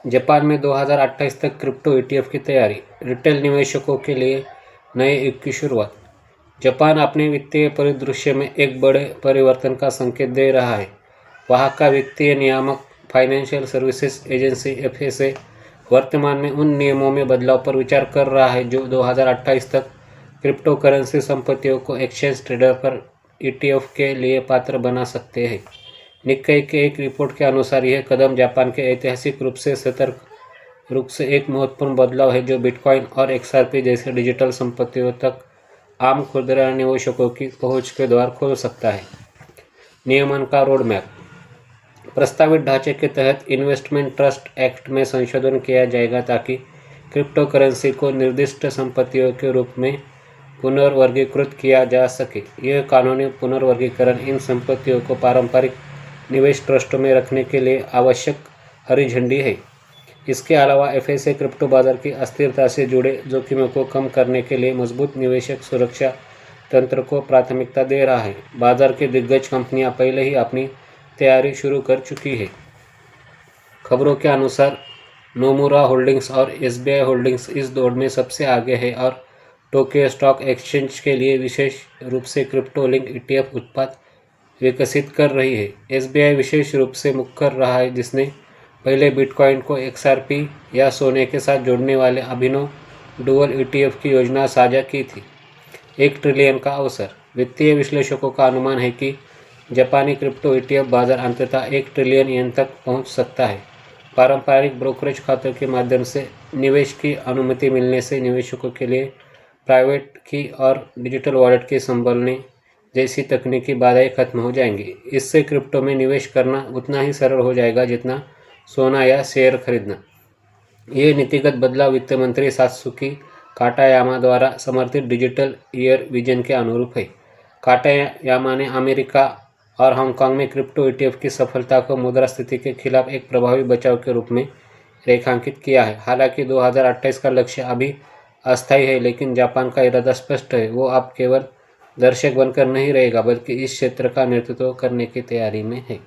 Japan में 2028 तक crypto ETF की तैयारी, रिटेल निवेशकों के लिए नए युग की शुरुआत। जापान अपने वित्तीय परिदृश्य में एक बड़े परिवर्तन का संकेत दे रहा है। वहाँ का वित्तीय नियामक फाइनेंशियल सर्विसेज एजेंसी FSA वर्तमान में उन नियमों में बदलाव पर विचार कर रहा है जो 2028 तक क्रिप्टो करेंसी संपत्तियों को एक्सचेंज ट्रेडर पर ETF के लिए पात्र बना सकते हैं। निक्केई के एक रिपोर्ट के अनुसार यह कदम जापान के ऐतिहासिक रूप से सतर्क रूप से एक महत्वपूर्ण बदलाव है जो बिटकॉइन और XRP जैसे डिजिटल संपत्तियों तक आम खुदरा निवेशकों की पहुंच के द्वार खोल सकता है। नियमन का रोड मैप। प्रस्तावित ढांचे के तहत इन्वेस्टमेंट ट्रस्ट एक्ट में संशोधन किया जाएगा ताकि क्रिप्टो करेंसी को निर्दिष्ट संपत्तियों के रूप में पुनर्वर्गीकृत किया जा सके। यह कानूनी पुनर्वर्गीकरण इन संपत्तियों को पारंपरिक निवेश ट्रस्टों में रखने के लिए आवश्यक हरी झंडी है। इसके अलावा FSA क्रिप्टो बाजार की अस्थिरता से जुड़े जोखिमों को कम करने के लिए मजबूत निवेशक सुरक्षा तंत्र को प्राथमिकता दे रहा है। बाजार की दिग्गज कंपनियां पहले ही अपनी तैयारी शुरू कर चुकी है। खबरों के अनुसार नोमुरा होल्डिंग्स और SBI होल्डिंग्स इस दौड़ में सबसे आगे है और टोक्यो स्टॉक एक्सचेंज के लिए विशेष रूप से क्रिप्टो लिंक ETF उत्पाद विकसित कर रही है। SBI विशेष रूप से मुकर रहा है जिसने पहले बिटकॉइन को XRP या सोने के साथ जोड़ने वाले अभिनव डुअल ETF की योजना साझा की थी। 1 ट्रिलियन का अवसर। वित्तीय विश्लेषकों का अनुमान है कि जापानी क्रिप्टो ETF बाजार अंततः 1 ट्रिलियन येन तक पहुंच सकता है। पारंपरिक ब्रोकरेज खातों के माध्यम से निवेश की अनुमति मिलने से निवेशकों के लिए प्राइवेट की और डिजिटल वॉलेट के संभलने जैसी तकनीकी बाधाएं खत्म हो जाएंगी। इससे क्रिप्टो में निवेश करना उतना ही सरल हो जाएगा जितना सोना या शेयर खरीदना। ये नीतिगत बदलाव वित्त मंत्री सात्सुकी काटायामा द्वारा समर्थित डिजिटल ईयर विजन के अनुरूप है। काटायामा ने अमेरिका और हांगकांग में क्रिप्टो ETF की सफलता को मुद्रास्फीति के खिलाफ एक प्रभावी बचाव के रूप में रेखांकित किया है। हालांकि 2028 का लक्ष्य अभी अस्थायी है, लेकिन जापान का इरादा स्पष्ट है। वो अब केवल दर्शक बनकर नहीं रहेगा बल्कि इस क्षेत्र का नेतृत्व करने की तैयारी में है।